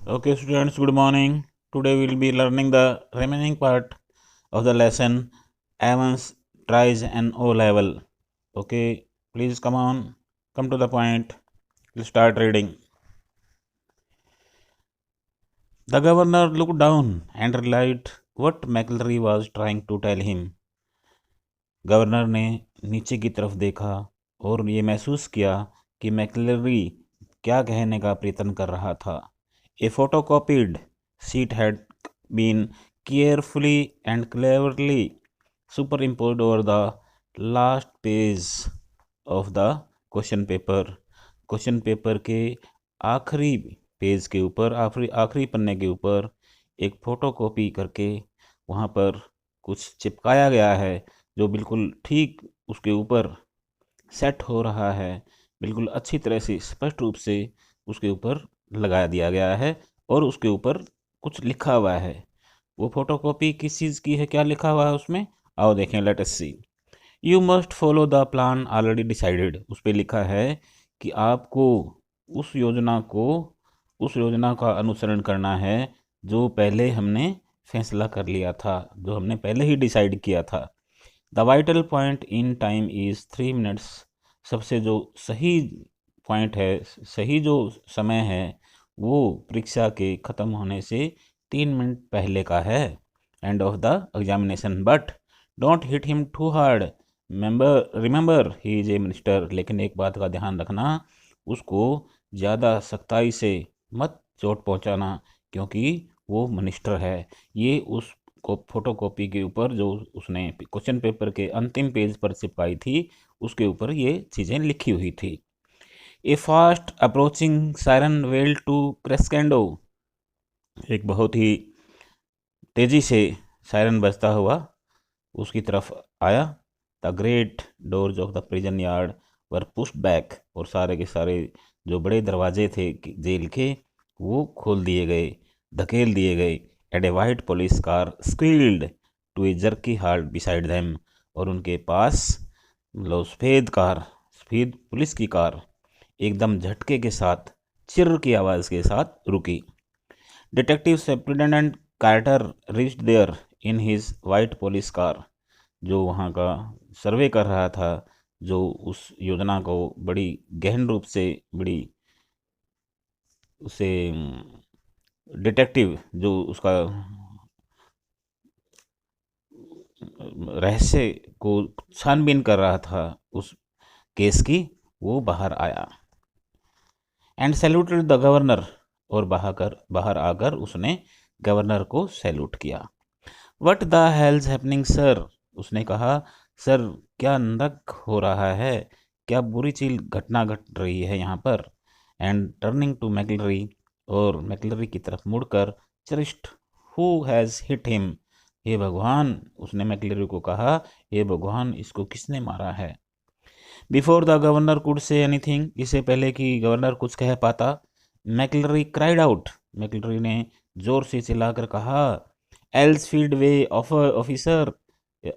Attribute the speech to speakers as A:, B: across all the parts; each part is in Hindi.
A: Okay, students, good morning. Today we will be learning the remaining part of the lesson Evans tries an O level. Okay, please come on, come to the point. We'll start reading. The governor looked down and realized what McElroy was trying to tell him. Governor ने नीचे की तरफ देखा और ये महसूस किया कि मैकलरी क्या कहने का प्रयत्न कर रहा था. A photocopied sheet had been carefully and cleverly superimposed over the last page of the question paper. Question paper के आखिरी पेज के ऊपर आखिरी पन्ने के ऊपर एक फोटोकॉपी करके वहाँ पर कुछ चिपकाया गया है जो बिल्कुल ठीक उसके ऊपर सेट हो रहा है, बिल्कुल अच्छी तरह से स्पष्ट रूप से उसके ऊपर लगा दिया गया है और उसके ऊपर कुछ लिखा हुआ है. वो फोटोकॉपी किस चीज़ की है, क्या लिखा हुआ है उसमें, आओ देखें. Let us see. You must follow the plan already decided. उस पर लिखा है कि आपको उस योजना का अनुसरण करना है जो पहले हमने फैसला कर लिया था, जो हमने पहले ही डिसाइड किया था. The vital point in time is 3 minutes. सबसे जो सही पॉइंट है, सही जो समय है, वो परीक्षा के ख़त्म होने से 3 मिनट पहले का है. End of the examination. But don't hit him too hard. Remember he is a minister. लेकिन एक बात का ध्यान रखना, उसको ज़्यादा सख्ताई से मत चोट पहुंचाना क्योंकि वो मिनिस्टर है. ये उस को फोटोकॉपी के ऊपर जो उसने क्वेश्चन पेपर के अंतिम पेज पर चिपकाई थी, उसके ऊपर ये चीज़ें लिखी हुई थी. A fast approaching siren wail to crescendo. एक बहुत ही तेज़ी से सायरन बजता हुआ उसकी तरफ आया. The great doors of the prison yard were pushed back. और सारे के सारे जो बड़े दरवाजे थे जेल के, वो खोल दिए गए, धकेल दिए गए. And a white police car squealed to a jerky halt beside them. और उनके पास सफ़ेद पुलिस की कार एकदम झटके के साथ, चिर्र की आवाज़ के साथ रुकी. Detective superintendent Carter reached there in his white police car. जो वहाँ का सर्वे कर रहा था, जो उस योजना को बड़ी गहन रूप से, बड़ी उसे डिटेक्टिव जो उसका रहस्य को छानबीन कर रहा था उस केस की, वो बाहर आया. And saluted the governor. और बाहर आकर उसने गवर्नर को सैल्यूट किया. What the hell's happening sir. उसने कहा, सर क्या नरक हो रहा है, क्या बुरी चीज घटना घट रही है यहाँ पर. And turning to McCleary. और मैकलरी की तरफ मुड़कर, Christ who has hit him. हे भगवान, उसने मैकलरी को कहा, हे भगवान, इसको किसने मारा है. Before the governor could say anything. इससे पहले कि गवर्नर कुछ कह पाता, मैकलरी क्राइड आउट. मैकलरी ने जोर से चिल्लाकर कहा, एल्सफील्ड वे ऑफिसर.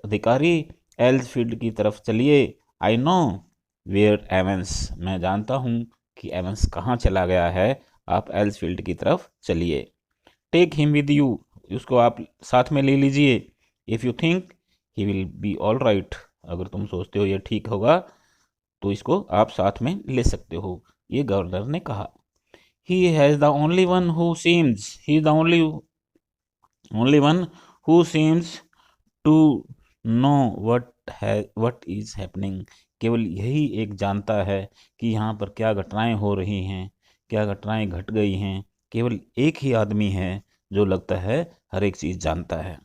A: अधिकारी, एल्सफील्ड की तरफ चलिए. I know where Evans. मैं जानता हूँ कि एवंस कहाँ चला गया है. आप एल्सफील्ड की तरफ चलिए. Take him with you. उसको आप साथ में ले लीजिए. If you think he will be all right. अगर तुम सोचते हो ये ठीक होगा तो इसको आप साथ में ले सकते हो, ये गवर्नर ने कहा. He has the only one who seems. He is the only one who seems to know what is happening. केवल यही एक जानता है कि यहाँ पर क्या घटनाएं हो रही हैं, क्या घटनाएं घट गई हैं. केवल एक ही आदमी है जो लगता है हर एक चीज़ जानता है.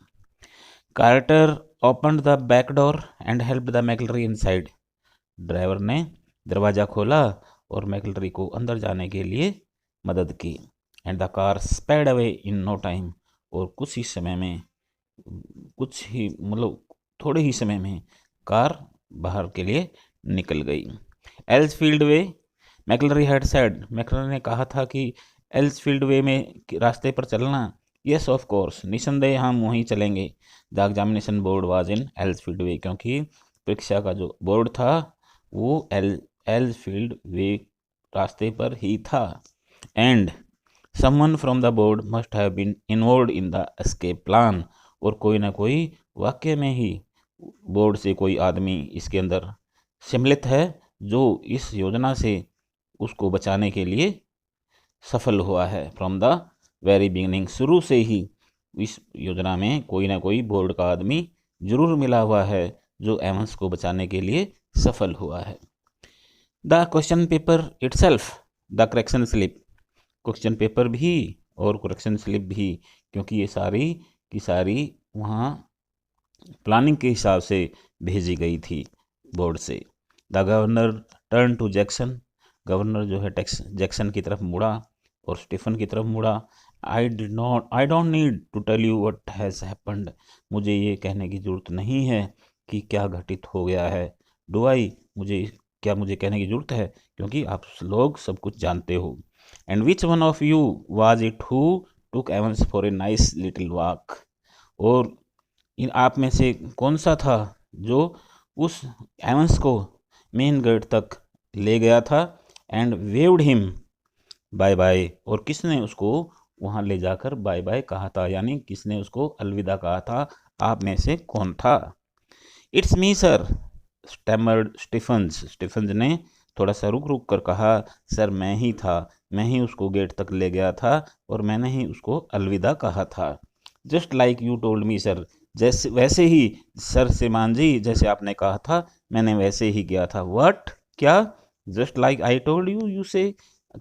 A: Carter open the back door and help the McCleary inside. Driver ने दरवाज़ा खोला और मैकलरी को अंदर जाने के लिए मदद की. And the car sped away in no time. और थोड़े ही समय में कार बाहर के लिए निकल गई. एल्सफील्ड वे. मैकलरी हैड सेड. मैकलरी ने कहा था कि एल्सफील्ड वे में रास्ते पर चलना. Yes of course. निसंदेह हम वहीं चलेंगे. The examination board was in Elsfield Way. क्योंकि परीक्षा का जो बोर्ड था वो एल्सफील्ड वे रास्ते पर ही था. And someone from the board must have been involve in the escape plan, और कोई ना कोई वाकई में ही बोर्ड से कोई आदमी इसके अंदर सम्मिलित है जो इस योजना से उसको बचाने के लिए सफल हुआ है। फ्रॉम द वेरी बिगिनिंग, शुरू से ही इस योजना में कोई ना कोई बोर्ड का आदमी जरूर मिला हुआ है जो एवंस को बचाने के लिए सफल हुआ है। The question paper itself, the correction slip, question paper भी और करेक्शन स्लिप भी, क्योंकि ये सारी की सारी वहाँ प्लानिंग के हिसाब से भेजी गई थी बोर्ड से। The governor turn to Jackson, governor जो है जैक्सन की तरफ मुड़ा और स्टीफन की तरफ मुड़ा। I don't need to tell you what has happened, मुझे ये कहने की ज़रूरत नहीं है कि क्या घटित हो गया है। डू आई, मुझे कहने की ज़रूरत है, क्योंकि आप लोग सब कुछ जानते हो। And which one of you was it who took Evans for a nice little walk, और इन आप में से कौन सा था जो उस एवंस को मेन गेट तक ले गया था। And waved him bye bye, और किसने उसको वहाँ ले जाकर बाय बाय कहा था, यानी किसने उसको अलविदा कहा था, आप में से कौन था। It's me sir, stammered Stephens ने थोड़ा सा रुक रुक कर कहा, सर मैं ही था, मैं ही उसको गेट तक ले गया था और मैंने ही उसको अलविदा कहा था। Just like you told me sir, जैसे वैसे ही सर श्रीमान जी, जैसे आपने कहा था मैंने वैसे ही किया था। व्हाट, क्या, just like I told you, you से,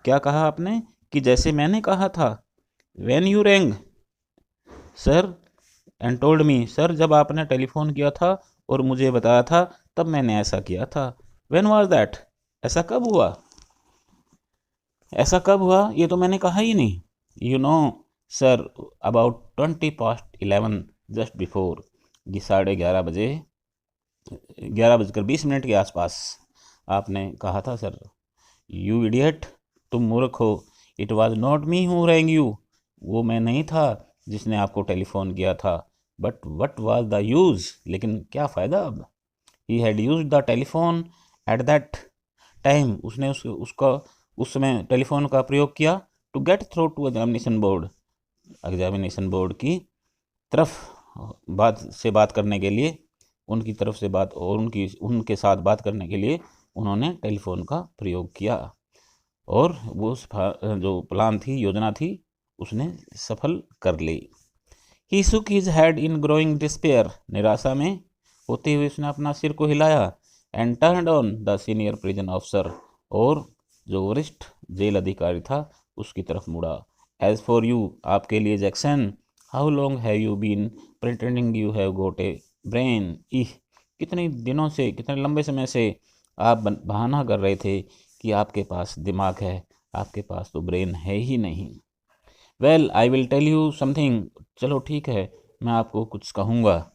A: क्या कहा आपने, कि जैसे मैंने कहा था। When you wrong sir and told me, sir जब आपने टेलीफोन किया था और मुझे बताया था तब मैंने ऐसा किया था। व्हेन वाज दैट, ऐसा कब हुआ, ऐसा कब हुआ, ये तो मैंने कहा ही नहीं। You know sir about 11 just before, ये 11:30 बजे, 11:20 के आसपास आपने कहा था सर। यू इडियट, तुम मूर्ख हो। It was not me who rang you, वो मैं नहीं था जिसने आपको टेलीफोन किया था। But what was the use, लेकिन क्या फ़ायदा अब। He had used the telephone at that time, उसने उसका उस समय टेलीफोन का प्रयोग किया to get through to examination board, examination board की तरफ बात करने के लिए, उनकी तरफ से बात और उनके साथ बात करने के लिए उन्होंने टेलीफोन का प्रयोग किया, और वो जो प्लान थी, योजना थी, उसने सफल कर ली। He shook his head in growing despair, निराशा में होते हुए उसने अपना सिर को हिलाया। And turned on the senior prison officer, और जो वरिष्ठ जेल अधिकारी था उसकी तरफ मुड़ा। एज फॉर यू, आपके लिए Jackson, how long have you been pretending you have got a brain, इह, कितने दिनों से, कितने लंबे समय से आप बहाना कर रहे थे कि आपके पास दिमाग है, आपके पास तो ब्रेन है ही नहीं। Well I will tell you something, चलो ठीक है, मैं आपको कुछ कहूँगा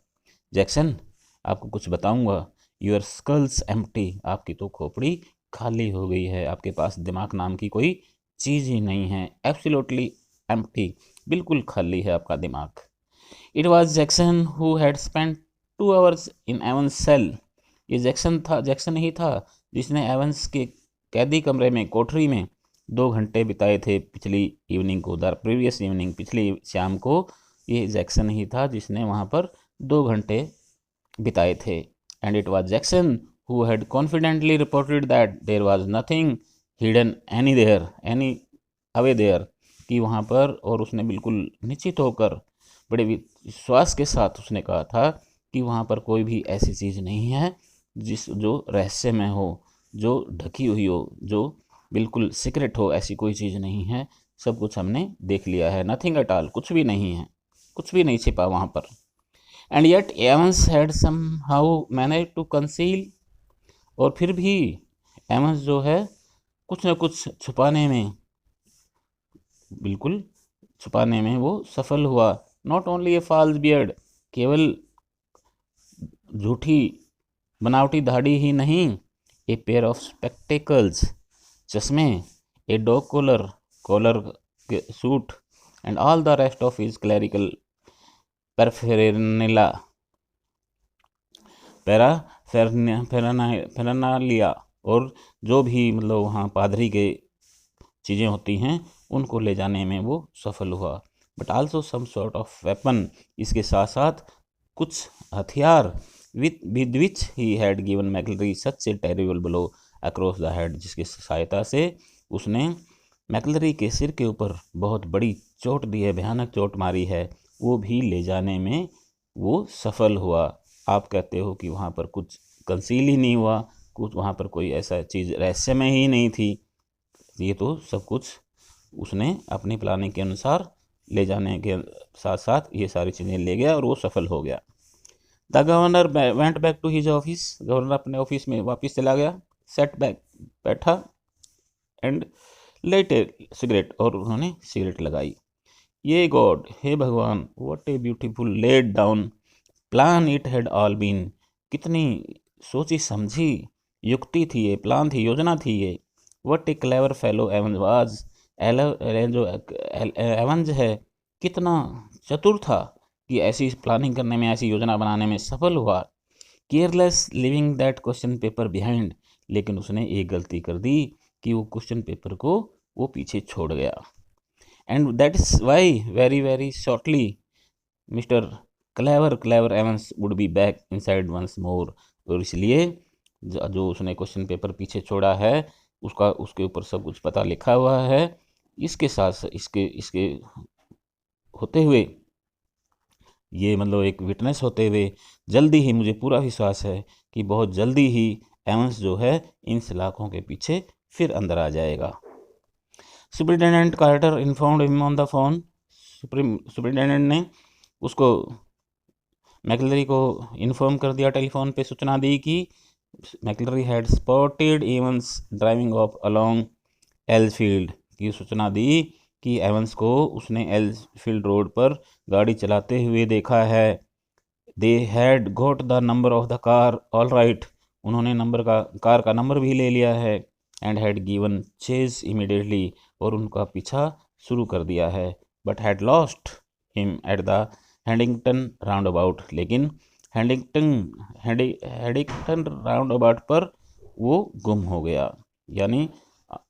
A: जैक्सन, आपको कुछ बताऊँगा। योर स्कल्स एम्प्टी, आपकी तो खोपड़ी खाली हो गई है, आपके पास दिमाग नाम की कोई चीज़ ही नहीं है। एब्सोल्युटली एम्प्टी, बिल्कुल खाली है आपका दिमाग। It was Jackson who had spend 2 hours in Evans cell, ये जैक्सन ही था जिसने एवंस के कैदी कमरे में, कोठरी में 2 घंटे बिताए थे पिछली इवनिंग को, द प्रीवियस इवनिंग, पिछली शाम को। ये जैक्सन ही था जिसने वहाँ पर 2 घंटे बिताए थे। And it was Jackson who had confidently reported that there was nothing hidden any away there, कि वहाँ पर, और उसने बिल्कुल निश्चित होकर बड़े विश्वास के साथ उसने कहा था कि वहाँ पर कोई भी ऐसी चीज़ नहीं है जो रहस्यमय हो, जो ढकी हुई हो, जो बिल्कुल सीक्रेट हो, ऐसी कोई चीज़ नहीं है, सब कुछ हमने देख लिया है। नथिंग एट ऑल, कुछ भी नहीं है, कुछ भी नहीं छिपा वहाँ पर। And yet Evans had somehow manage to conceal, और फिर भी एवंस जो है कुछ न कुछ छुपाने में, बिल्कुल छुपाने में वो सफल हुआ। Not only a false beard, केवल झूठी बनावटी दाढ़ी ही नहीं, ए पेयर ऑफ स्पेक्टेकल्स, चश्मे, a dog collar suit, and all the rest of his clerical paraphernalia, और जो भी मतलब वहाँ पादरी के चीज़ें होती हैं उनको ले जाने में वो सफल हुआ। But also some sort of weapon, इसके साथ साथ कुछ हथियार, with which he had given McLeery such a terrible blow across the head, जिसकी सहायता से उसने मैकलरी के सिर के ऊपर बहुत बड़ी चोट दी है, भयानक चोट मारी है, वो भी ले जाने में वो सफल हुआ। आप कहते हो कि वहाँ पर कुछ कंसील ही नहीं हुआ, कुछ वहाँ पर कोई ऐसा चीज़ रहस्यमय ही नहीं थी, ये तो सब कुछ उसने अपनी प्लानिंग के अनुसार ले जाने के साथ साथ ये सारी चीज़ें ले गया और वो सफल हो गया। The governor went back to his office, governor अपने ऑफिस में वापस चला गया, सेट बैक, बैठा, एंड लाइट ए सिगरेट, और उन्होंने सिगरेट लगाई। ये गॉड, हे भगवान, what a beautiful laid down plan it had all been, कितनी सोची समझी युक्ति थी ये, प्लान थी, योजना थी ये। What A clever fellow Evans was, जो एवंस है कितना चतुर था कि ऐसी प्लानिंग करने में, ऐसी योजना बनाने में सफल हुआ। Careless living that question paper behind, लेकिन उसने एक गलती कर दी कि वो क्वेश्चन पेपर को वो पीछे छोड़ गया। And that is why very very shortly mister clever Evans would be back inside once more, और इसलिए जो उसने क्वेश्चन पेपर पीछे छोड़ा है उसके ऊपर सब कुछ पता लिखा हुआ है। इसके साथ इसके होते हुए, ये मतलब एक विटनेस होते हुए, जल्दी ही मुझे पूरा विश्वास है कि बहुत जल्दी ही एवंस जो है इन सलाखों के पीछे फिर अंदर आ जाएगा। Superintendent Carter informed him on the phone, superintendent ने उसको, मैकलरी को इन्फॉर्म कर दिया, टेलीफोन पे सूचना दी कि McLeery had spotted Evans driving off along Elsfield, की सूचना दी कि एवंस को उसने एल्सफील्ड रोड पर गाड़ी चलाते हुए देखा है। They had got the number of the car all right, उन्होंने कार का नंबर भी ले लिया है। And had given chase immediately, और उनका पीछा शुरू कर दिया है। But had lost him at the Headington roundabout, लेकिन हेडिंगटन राउंड अबाउट पर वो गुम हो गया, यानी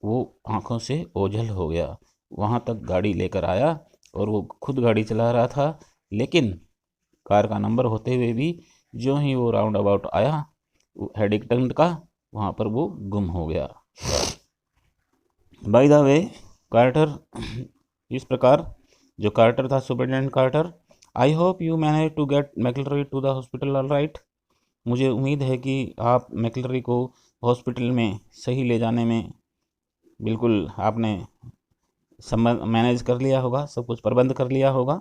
A: वो आंखों से ओझल हो गया। वहाँ तक गाड़ी लेकर आया और वो खुद गाड़ी चला रहा था, लेकिन कार का नंबर होते हुए भी जो ही वो राउंड अबाउट आया हेडिंगटन का, वहाँ पर वो गुम हो गया। बाय द वे कार्टर, इस प्रकार जो कार्टर था, superintendent Carter, I hope you manage to get McLeery to the hospital all right, मुझे उम्मीद है कि आप मैकलरी को हॉस्पिटल में सही ले जाने में बिल्कुल आपने मैनेज कर लिया होगा, सब कुछ प्रबंध कर लिया होगा,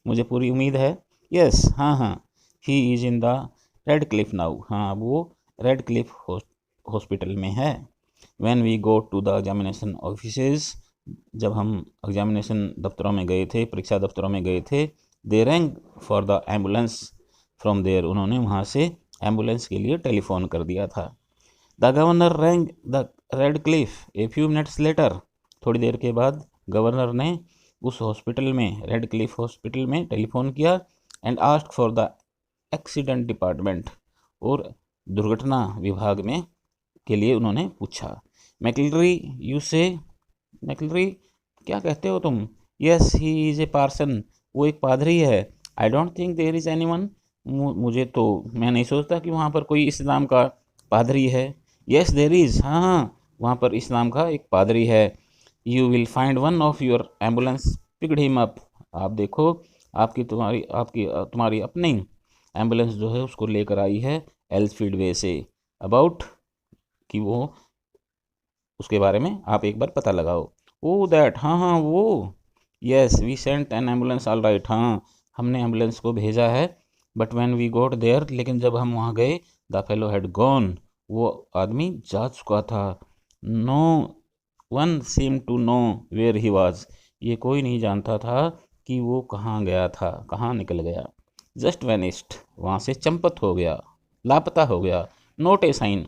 A: मुझे पूरी उम्मीद है। यस, हाँ, he is in the Radcliffe now, हाँ, वो रेड क्लिफ हॉस्पिटल में है। When we go to the examination offices, जब हम एग्जामिनेशन दफ्तरों में गए थे, परीक्षा दफ्तरों में गए थे, they rang for the ambulance from there, उन्होंने वहाँ से एम्बुलेंस के लिए टेलीफोन कर दिया था। The governor wrong the red Cliff a few minutes later, थोड़ी देर के बाद गवर्नर ने उस हॉस्पिटल में, रेड क्लिफ हॉस्पिटल में टेलीफोन किया। And asked for the accident department, और दुर्घटना विभाग में के लिए उन्होंने पूछा। मैकलरी यू से, मैकलरी क्या कहते हो तुम? Yes, he is a parson, वो एक पादरी है। I don't think there is anyone, मैं नहीं सोचता कि वहाँ पर कोई इस्लाम का पादरी है। यस देयर इज़, हाँ, वहाँ पर इस्लाम का एक पादरी है। You will find one of your ambulance picked him up, आप देखो तुम्हारी अपनी एम्बुलेंस जो है उसको लेकर आई है एल्सफील्ड वे से। अबाउट, कि वो उसके बारे में आप एक बार पता लगाओ। ओ दैट, हाँ, वो, yes we sent an ambulance all right, हाँ, हमने एम्बुलेंस को भेजा है। But when we got there, लेकिन जब हम वहाँ गए, द फेलो हैड गॉन, वो आदमी जा चुका था। No one seem to know where he was, ये कोई नहीं जानता था कि वो कहाँ गया था, कहाँ निकल गया। जस्ट वैनिस्ड, वहाँ से चंपत हो गया, लापता हो गया। नोट ए साइन,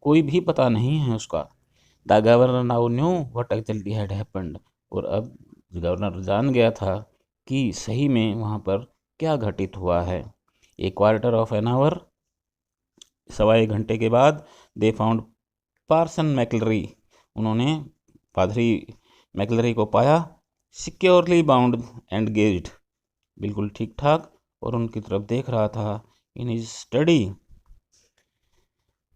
A: कोई भी पता नहीं है उसका। The governor now knew what actually had happened, और अब गवर्नर जान गया था कि सही में वहाँ पर क्या घटित हुआ है। ए क्वार्टर ऑफ एन आवर, सवा एक घंटे के बाद, दे फाउंड पार्सन मैकलरी, उन्होंने पादरी मैकलरी को पाया, सिक्योरली बाउंड एंड गेज्ड, बिल्कुल ठीक ठाक और उनकी तरफ देख रहा था। In his study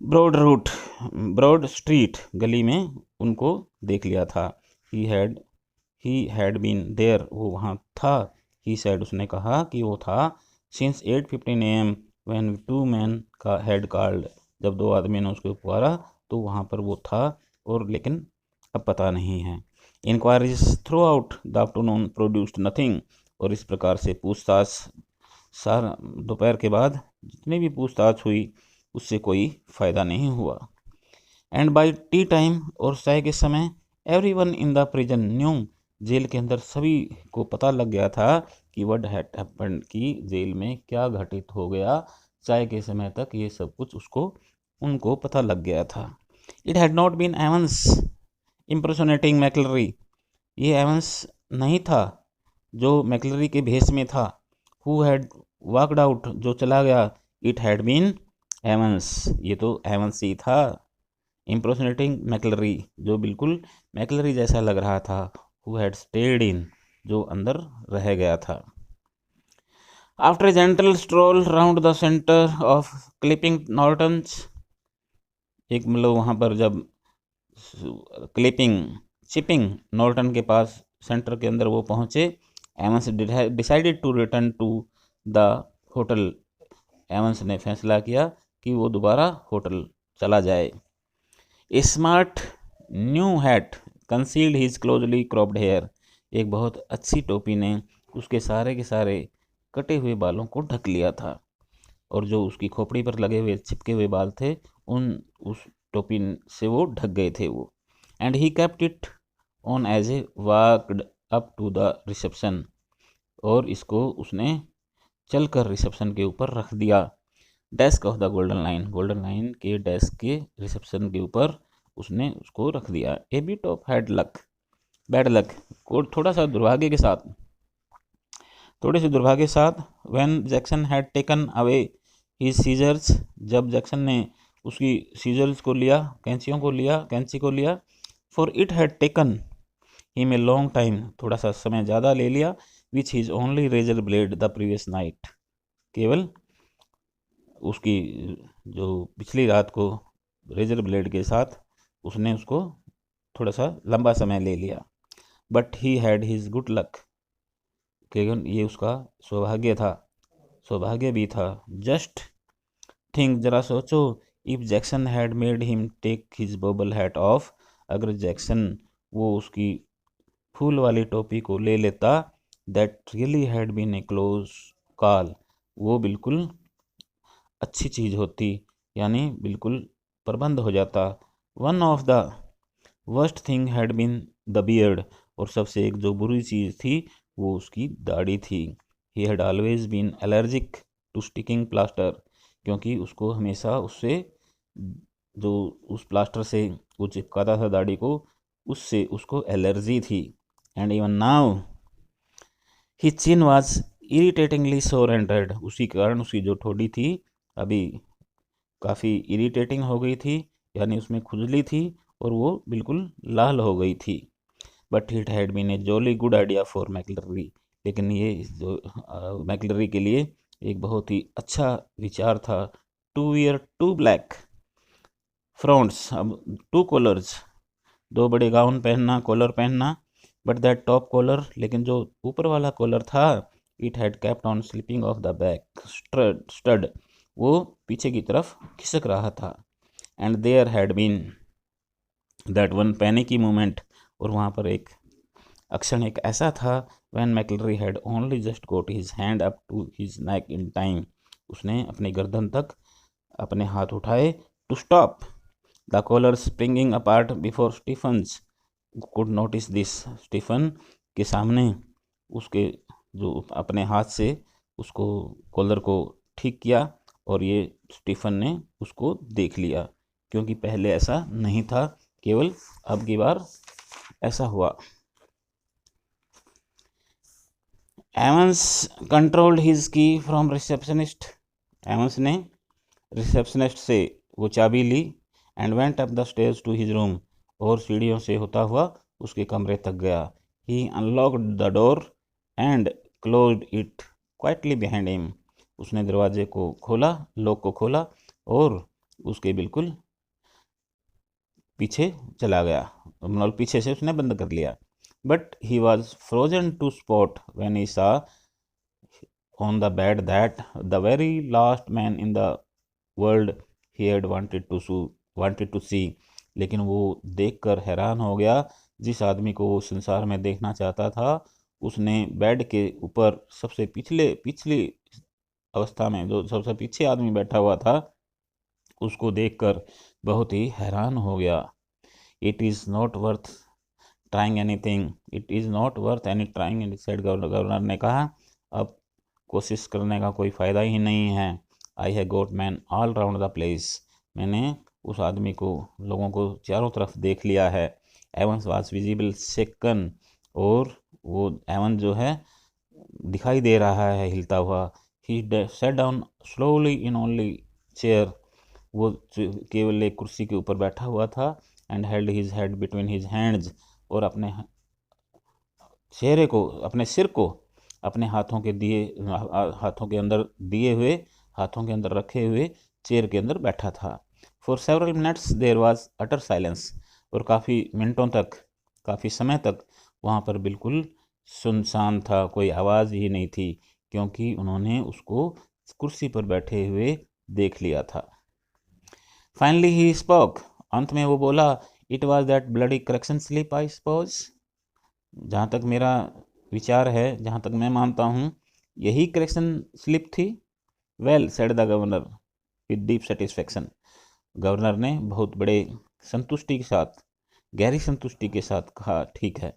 A: broad street, गली में उनको देख लिया था। ही हैड बीन देयर, वो वहाँ था। ही सैड, उसने कहा कि वो था। Since 8:15 AM when two man का हैड कॉल्ड, जब दो आदमी ने उसको पुकारा तो वहाँ पर वो था, और लेकिन अब पता नहीं है। Inquiries throughout the afternoon produced nothing, और इस प्रकार से पूछताछ सारा दोपहर के बाद जितनी भी पूछताछ हुई उससे कोई फ़ायदा नहीं हुआ। एंड बाय टी टाइम, और चाय के समय, everyone in the prison knew, जेल के अंदर सभी को पता लग गया था कि व्हाट हैड हैपेंड, कि जेल में क्या घटित हो गया। चाय के समय तक ये सब कुछ उनको पता लग गया था। It had not been Evans impersonating McLeery, ये एवंस नहीं था जो मैकलरी के भेष में था। हु हैड वॉकड आउट, जो चला गया। इट हैड बीन एवंस, ये तो एवंस ही था। इम्प्रेशनेटिंग मैकलरी, जो बिल्कुल मैकलरी जैसा लग रहा था। हु हैड स्टेड इन, जो अंदर रह गया था। After a gentle stroll round the centre of clipping Norton's, एक मतलब वहाँ पर जब चिपिंग नॉर्टन के पास सेंटर के अंदर वो पहुँचे, Evans decided to return to the hotel, Evans ने फैसला किया कि वो दोबारा होटल चला जाए। A smart new hat concealed his closely cropped hair, एक बहुत अच्छी टोपी ने उसके सारे के सारे कटे हुए बालों को ढक लिया था, और जो उसकी खोपड़ी पर लगे हुए चिपके हुए बाल थे उस टोपी से वो ढक गए थे वो। And he kept it on as a walked up to the reception, और इसको उसने चलकर रिसेप्शन के ऊपर रख दिया। Desk of the Golden Line के डेस्क के रिसेप्शन के ऊपर उसने उसको रख दिया। A bit of bad luck, थोड़ा सा दुर्भाग्य के साथ, थोड़े से दुर्भाग्य के साथ। When Jackson had taken away his scissors, जब जैक्सन ने उसकी सीजर्स को लिया, कैंची को लिया। For it had taken him a long time, थोड़ा सा समय ज़्यादा ले लिया। Which his only razor blade the previous night, केवल उसकी जो पिछली रात को रेजर ब्लेड के साथ उसने उसको थोड़ा सा लंबा समय ले लिया। But he had his good luck, केवल ये उसका सौभाग्य भी था। जस्ट थिंक, जरा सोचो, if Jackson had made him take his bubble hat off, अगर जैक्सन वो उसकी फूल वाली टोपी को ले लेता, that really had been a close call, वो बिल्कुल अच्छी चीज़ होती, यानी बिल्कुल प्रबंध हो जाता। One of the worst thing had been the beard, और सबसे एक जो बुरी चीज़ थी वो उसकी दाढ़ी थी। He had always been allergic to sticking plaster, क्योंकि उसको हमेशा उससे जो उस प्लास्टर से वो चिपकाता था दाढ़ी को, उससे उसको एलर्जी थी। And even now his chin was irritatingly sore and red, उसी कारण उसकी जो ठोड़ी थी अभी काफ़ी इरिटेटिंग हो गई थी, यानी उसमें खुजली थी और वो बिल्कुल लाल हो गई थी। But it had been a jolly good idea for McLeery, लेकिन ये जो मैकलरी के लिए एक बहुत ही अच्छा विचार था। टू वियर टू ब्लैक फ्रॉन्ट्स, अब टू कॉलर्स, दो बड़े गाउन पहनना, कॉलर पहनना। बट दैट टॉप कॉलर, लेकिन जो ऊपर वाला कॉलर था, it had kept on slipping off the back stud, वो पीछे की तरफ खिसक रहा था। And there had been that one panicky moment, और वहाँ पर एक अक्षण एक ऐसा था, when McLeery had only just got his hand up to his neck in time, उसने अपनी गर्दन तक अपने हाथ उठाए। To stop the collar springing apart before Stephens could notice this, Stephen के सामने उसके जो अपने हाथ से उसको कॉलर को ठीक किया, और ये स्टीफन ने उसको देख लिया, क्योंकि पहले ऐसा नहीं था, केवल अब की बार ऐसा हुआ। Evans controlled his key from receptionist, Evans ने रिसेप्शनिस्ट से वो चाबी ली। And went up the stairs to his room, और सीढ़ियों से होता हुआ उसके कमरे तक गया। He unlocked the door and closed it quietly behind him. उसने दरवाजे को खोला, लॉक को खोला और उसके बिल्कुल पीछे चला गया, मतलब पीछे से उसने बंद कर लिया। But he was Frozen two spot when he सा on the bed that the very last man in the world he had wanted to see। लेकिन वो देखकर हैरान हो गया, जिस आदमी को वो संसार में देखना चाहता था, उसने बेड के ऊपर सबसे पिछली अवस्था में जो सबसे पीछे आदमी बैठा हुआ था, उसको देखकर बहुत ही हैरान हो गया। It is not worth trying anything, it is not worth any trying, said governor ने कहा, अब कोशिश करने का कोई फ़ायदा ही नहीं है। I have got man all round the place. मैंने उस आदमी को, लोगों को चारों तरफ देख लिया है। एवंस वाज विजिबल सेकन, और वो एवन जो है दिखाई दे रहा है हिलता हुआ। He sat down slowly in only chair, वो केवल एक कुर्सी के ऊपर बैठा हुआ था। And held his head between his hands, और अपने चेहरे को, अपने सिर को अपने हाथों के अंदर दिए हुए, हाथों के अंदर रखे हुए चेयर के अंदर बैठा था। For several minutes there was utter silence, और काफ़ी मिनटों तक, काफ़ी समय तक वहाँ पर बिल्कुल सुनसान था, कोई आवाज़ ही नहीं थी, क्योंकि उन्होंने उसको कुर्सी पर बैठे हुए देख लिया था। फाइनली ही स्पोक, अंत में वो बोला, it was that bloody correction slip I suppose. जहाँ तक मेरा विचार है, जहाँ तक मैं मानता हूँ, यही करेक्शन स्लिप थी। Well said the governor with deep satisfaction. Governor ने बहुत बड़े संतुष्टि के साथ, गहरी संतुष्टि के साथ कहा, ठीक है।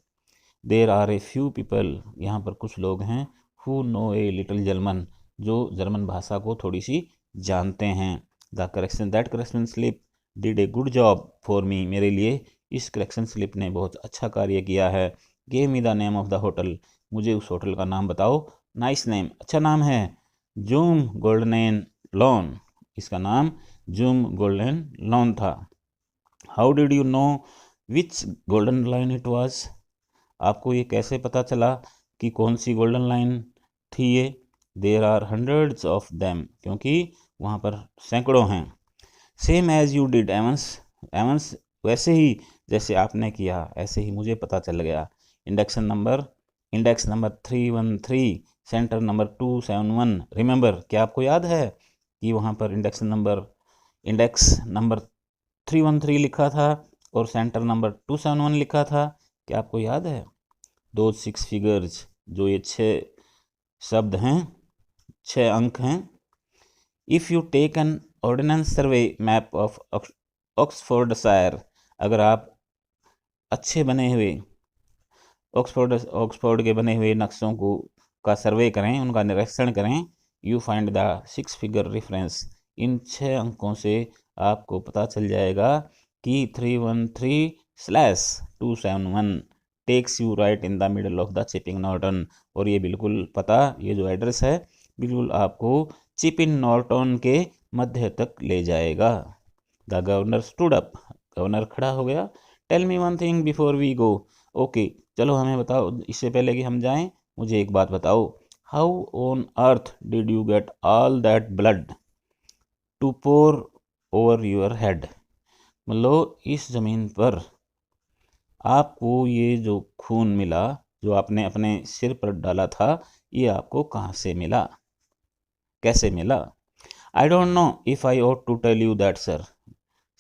A: There are a few people, यहाँ पर कुछ लोग हैं, who know a little German, जो जर्मन भाषा को थोड़ी सी जानते हैं। That correction slip did a good job for me, मेरे लिए इस करेक्शन स्लिप ने बहुत अच्छा कार्य किया है। Give me the name of the hotel, मुझे उस होटल का नाम बताओ। नाइस नेम, अच्छा नाम है। जूम गोल्डन लॉन, इसका नाम जूम गोल्डन लॉन था। How did you know which golden line it was, आपको ये कैसे पता चला कि कौन सी गोल्डन लाइन थी ये। There are hundreds of them, क्योंकि वहाँ पर सैकड़ों हैं। Same as you did Evans, Evans वैसे ही जैसे आपने किया, ऐसे ही मुझे पता चल गया। Index number 313, centre number 271। Remember, क्या आपको याद है कि वहाँ पर इंडेक्स नंबर 313 लिखा था और सेंटर नंबर 271 लिखा था, क्या आपको याद है? दो 6 फिगर्स, जो ये 6 शब्द हैं, 6 अंक हैं। If you take an ordnance survey map of Oxfordshire, अगर आप अच्छे बने हुए ऑक्सफोर्ड के बने हुए नक्शों को का सर्वे करें, उनका निरीक्षण करें, you find the 6 figure reference, इन 6 अंकों से आपको पता चल जाएगा कि 313/271 takes you right in the middle of the Chipping Norton, और ये बिल्कुल पता, ये जो एड्रेस है, बिल्कुल आपको चिपिंग नॉर्टन के मध्य तक ले जाएगा। The governor stood up, governor खड़ा हो गया। Tell me one thing before we go, okay, चलो हमें बताओ, इससे पहले कि हम जाएं, मुझे एक बात बताओ। How on earth did you get all that blood to pour over your head, मतलब इस ज़मीन पर आपको ये जो खून मिला, जो आपने अपने सिर पर डाला था, ये आपको कहाँ से मिला, कैसे मिला? I don't know if I ought to tell you that sir,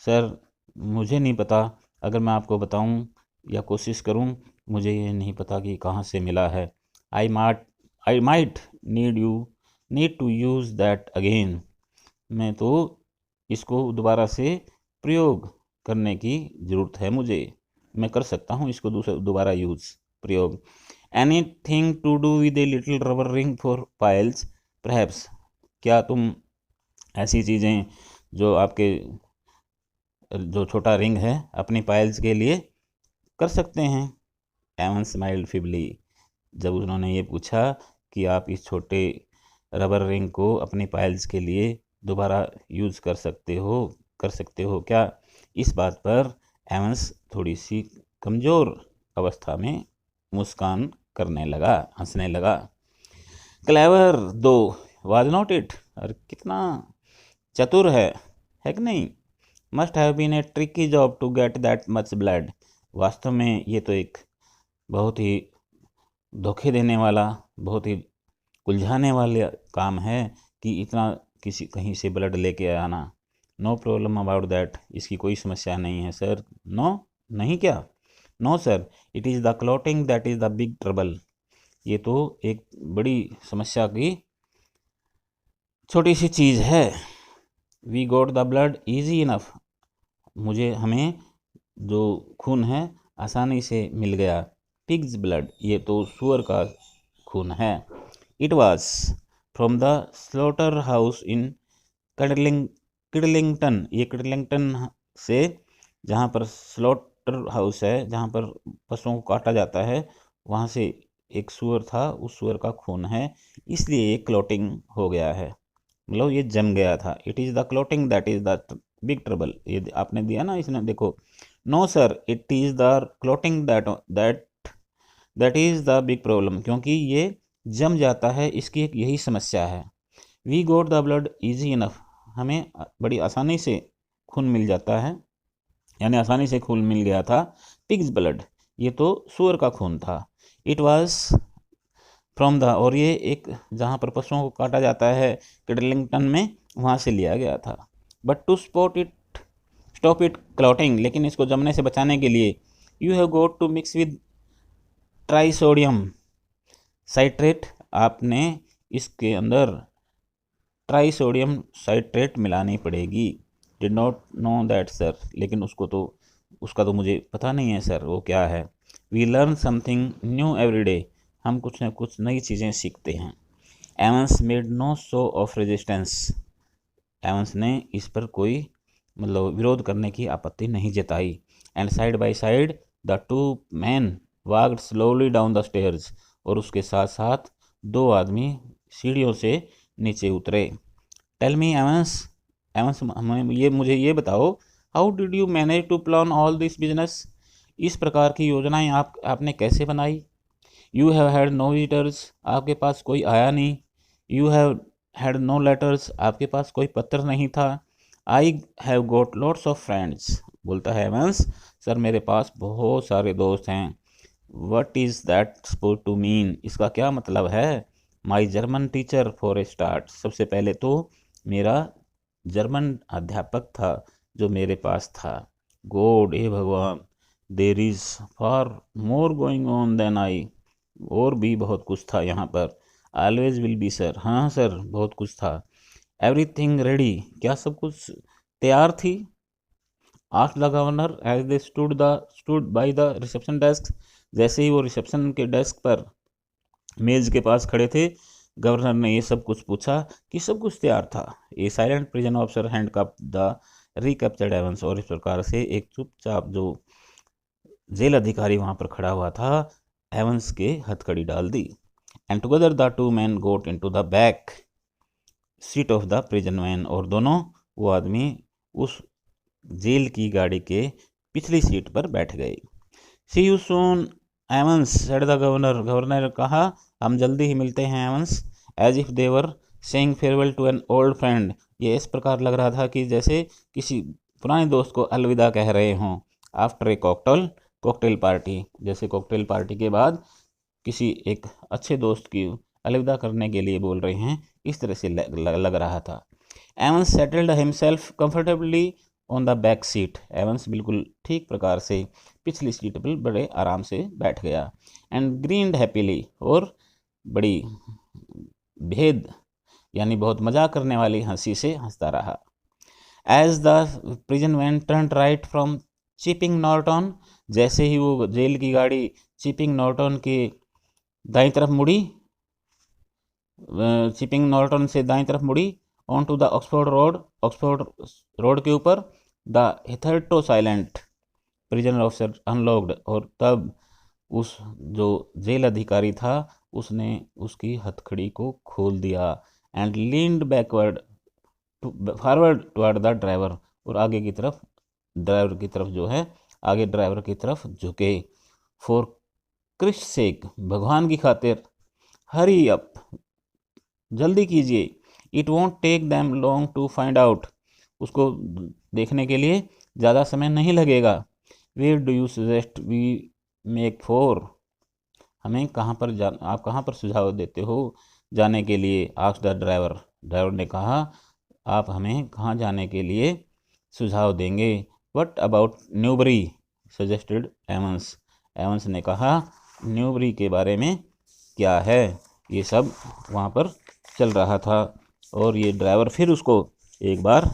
A: sir मुझे नहीं पता, अगर मैं आपको बताऊं या कोशिश करूं, मुझे ये नहीं पता कि कहाँ से मिला है। I might need to use that again, मैं तो इसको दोबारा से प्रयोग करने की ज़रूरत है मुझे, मैं कर सकता हूँ इसको दोबारा प्रयोग। Anything to do with a little rubber ring for piles perhaps, क्या तुम ऐसी चीज़ें जो आपके जो छोटा रिंग है अपनी पायल्स के लिए कर सकते हैं? एवन स्माइल्ड फिबली, जब उन्होंने ये पूछा कि आप इस छोटे रबर रिंग को अपनी पायल्स के लिए दोबारा यूज़ कर सकते हो क्या, इस बात पर एवंस थोड़ी सी कमज़ोर अवस्था में मुस्कान करने लगा, हंसने लगा। क्लेवर दो वाज नॉट इट, और कितना चतुर है कि नहीं। Must have been a tricky job to get that much blood, वास्तव में ये तो एक बहुत ही धोखे देने वाला, बहुत ही उलझाने वाला काम है कि इतना किसी कहीं से ब्लड लेके आना। नो प्रॉब्लम अबाउट दैट, इसकी कोई समस्या नहीं है सर। नो, नहीं क्या? No sir, it is the clotting that is the big trouble, ये तो एक बड़ी समस्या की छोटी सी चीज़ है। We got the blood easy enough, हमें जो खून है आसानी से मिल गया। पिग्स ब्लड, ये तो सुअर का खून है। It was from the slaughter house in Kidlington, ये किडलिंगटन से, जहाँ पर स्लॉटर हाउस है, जहाँ पर पशुओं को काटा जाता है, वहाँ से एक सुअर था, उस सुअर का खून है, इसलिए ये क्लॉटिंग हो गया है, मतलब ये जम गया था। It is the clotting that is the big trouble, ये आपने दिया ना इसने, देखो। No sir, it is the clotting that is the big problem, क्योंकि ये जम जाता है, इसकी एक यही समस्या है। We got the blood easy enough, हमें बड़ी आसानी से खून मिल जाता है, यानी आसानी से खून मिल गया था। पिग्स ब्लड, ये तो सुअर का खून था। इट वॉज फ्रॉम द, और ये एक जहाँ पर पशुओं को काटा जाता है किडलिंगटन में, वहाँ से लिया गया था। But to stop it clotting, लेकिन इसको जमने से बचाने के लिए you have got to mix with trisodium citrate, आपने इसके अंदर ट्राइसोडियम साइट्रेट मिलानी पड़ेगी। Did not know that sir, लेकिन उसका तो मुझे पता नहीं है सर, वो क्या है। We learn something new every day, हम कुछ न कुछ नई चीज़ें सीखते हैं। Evans made no show of resistance, Evans ने इस पर कोई मतलब विरोध करने की आपत्ति नहीं जताई। And side by side the two man walked slowly down the stairs, और उसके साथ साथ दो आदमी सीढ़ियों से नीचे उतरे। टेल मी एवंस, मुझे ये बताओ, how did you manage to plan all this business, इस प्रकार की योजनाएं आपने कैसे बनाई। You have had no visitors, आपके पास कोई आया नहीं। You have had no letters, आपके पास कोई पत्र नहीं था। I have got lots of friends, बोलता है एवंस, सर मेरे पास बहुत सारे दोस्त हैं। What is that suppose to mean, इसका क्या मतलब है। My German teacher for a start, सबसे पहले तो मेरा जर्मन अध्यापक था जो मेरे पास था। गॉड, ए भगवान, there is far more going on than I, और भी बहुत कुछ था यहाँ पर। ऑलवेज विल बी सर, हाँ सर बहुत कुछ था। एवरीथिंग रेडी, क्या सब कुछ तैयार थी। Asked the governor as they stood by the reception desk, जैसे ही वो रिसेप्शन के डेस्क पर मेज के पास खड़े थे, गवर्नर ने ये सब कुछ पूछा कि सब कुछ तैयार था। A silent prison officer handcuffed the recaptured Evans, और इस प्रकार से एक चुपचाप जो जेल अधिकारी वहां पर खड़ा हुआ था, एवंस के हथकड़ी डाल दी। And together the two men got into the back seat of the prison van, और दोनों वो आदमी उस जेल की गाड़ी के पिछली सीट पर बैठ गए। See you soon Evans said the governor, governor ने कहा हम जल्दी ही मिलते हैं Evans. As if they were saying farewell to an old friend, ये इस प्रकार लग रहा था कि जैसे किसी पुराने दोस्त को अलविदा कह रहे हों। आफ्टर ए कॉकटेल पार्टी, जैसे कॉकटेल पार्टी के बाद किसी एक अच्छे दोस्त की अलविदा करने के लिए बोल रहे हैं, इस तरह से लग रहा था। Evans settled himself comfortably on the back seat, Evans बिल्कुल ठीक प्रकार से पिछली सीट पर बड़े आराम से बैठ गया। एंड ग्रीन्ड हैप्पीली, और बड़ी भेद यानी बहुत मजाक करने वाली हंसी से हंसता रहा। As the prison van turned right from Chipping Norton, जैसे ही वो जेल की गाड़ी चिपिंग नॉर्टन के दाईं तरफ मुड़ी, चिपिंग नॉर्टन से दाईं तरफ मुड़ी, on to the Oxford Road के ऊपर, the hitherto silent prisoner officer unlocked, और तब उस जो जेल अधिकारी था उसने उसकी हथकड़ी को खोल दिया। And leaned backward forward toward the driver, और आगे की तरफ ड्राइवर की तरफ जो है, आगे ड्राइवर की तरफ झुके। फॉर क्रिस्ट सेक, भगवान की खातिर, हरी अप, जल्दी कीजिए, it won't take them long to find out, उसको देखने के लिए ज़्यादा समय नहीं लगेगा। Where do you suggest we make for, हमें कहाँ पर आप कहाँ पर सुझाव देते हो जाने के लिए? आस्क्ड द ड्राइवर, ड्राइवर ने कहा आप हमें कहाँ जाने के लिए सुझाव देंगे? What about Newbury suggested Evans, Evans ने कहा न्यूबरी के बारे में क्या है? ये सब वहाँ पर चल रहा था और ये ड्राइवर फिर उसको एक बार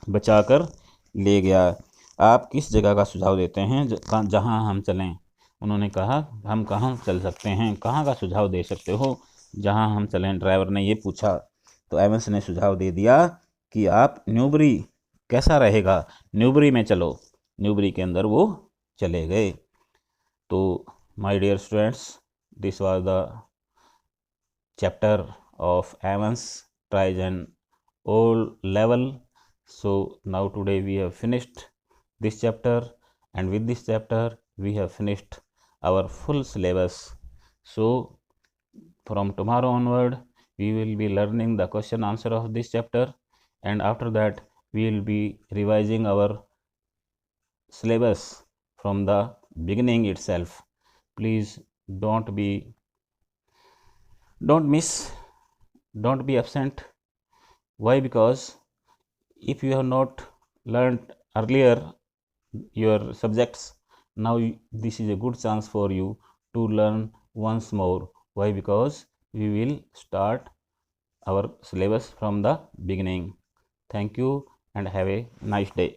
A: बचाकर ले गया। आप किस जगह का सुझाव देते हैं जहाँ हम चलें? उन्होंने कहा हम कहाँ चल सकते हैं, कहाँ का सुझाव दे सकते हो जहाँ हम चलें? ड्राइवर ने ये पूछा तो एवंस ने सुझाव दे दिया कि आप न्यूबरी, कैसा रहेगा, न्यूबरी में चलो। न्यूबरी के अंदर वो चले गए। तो my dear students, this was the chapter of Evans tries an old level. So now today we have finished this chapter, and with this chapter we have finished our full syllabus. So from tomorrow onward we will be learning the question answer of this chapter, and after that we will be revising our syllabus from the beginning itself. Please don't miss, don't be absent. Why? Because if you have not learned earlier your subjects, now this is a good chance for you to learn once more. Why? Because we will start our syllabus from the beginning. Thank you and have a nice day.